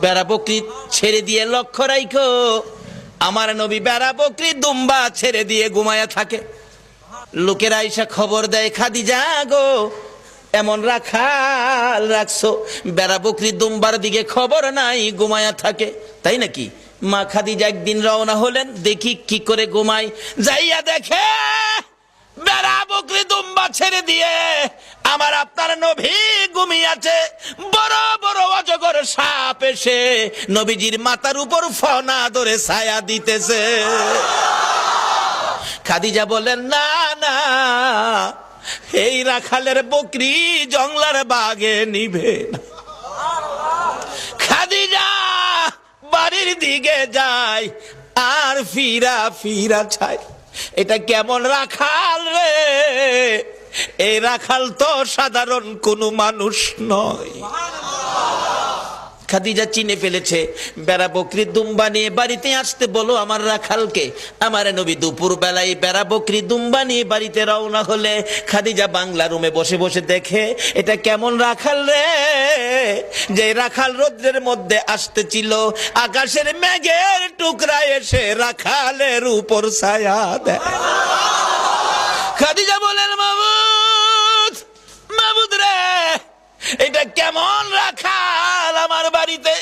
বেড়া বকরি ছেড়ে দিয়ে লক্ষ্য রাখো, আমার নবী বেড়া বকরি দুম্বা ছেড়ে দিয়ে ঘুমায়া থাকে। লোকেরা আইসা খবর দেয়, খাদিজা গো এমন রাখাল রাখছো, বেড়া বকরি দুম্বার দিকে খবর নাই, ঘুমায়া থাকে। তাই নাকি? মা খাদিজা একদিন রওনা হলেন, দেখি কি করে ঘুমাই। যাইয়া দেখে বেড়া বকরি দুম্বা ছেড়ে দিয়ে আমার আপনার নবী ঘুমিয়েছে। বড় বড় অজগর সাপ এসে নবীজির মাথার উপর ফনা ধরে ছায়া দিতেছে। খাদিজা বলেন, না না, এই রাখালের বকরি জংলার বাগে নিবে না। খাদিজা বাড়ির দিকে যায় আর ফিরা ফিরা চায়, এটা কেমন রাখাল রে? এই রাখাল তো সাধারণ কোনো মানুষ নয়। খাদিজা চিনে ফেলেছে। বেড়া বকরি দুম্বা নিয়ে বাড়িতে আসতে বলো আমার রাখালকে। আমার নবী দুপুর বেলায় বেড়া বকরি দুম্বা নিয়ে বাড়িতে রওনা হলে খাদিজা বাংলা রুমে বসে বসে দেখে, এটা কেমন রাখাল রে? যে রাখাল রৌদ্রের মধ্যে আসতেছিল, আকাশের মেঘের টুকরা এসে রাখালের উপর ছায়া দেয়। খাদিজা বলেন, মাবুদ মাবুদ রে, এটা কেমন রাখাল আমার বাড়িতে?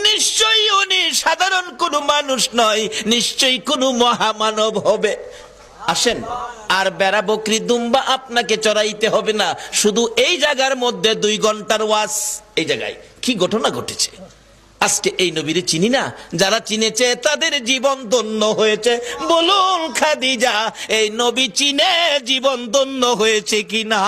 নিশ্চয়ই উনি সাধারণ কোনো মানুষ নয়, নিশ্চয়ই কোনো মহামানব হবে। আসেন, আর বেড়া বকরি দুম্বা আপনাকে চড়াইতে হবে না, শুধু এই জায়গার মধ্যে 2 ঘন্টার ওয়াজ। এই জায়গায় কি ঘটনা ঘটেছে? আজকে এই নবীর চিনি না, যারা চিনেছে তাদের জীবন ধন্য হয়েছে। বলুন খাদিজা, এই নবী চিনে জীবন ধন্য হয়েছে কিনা?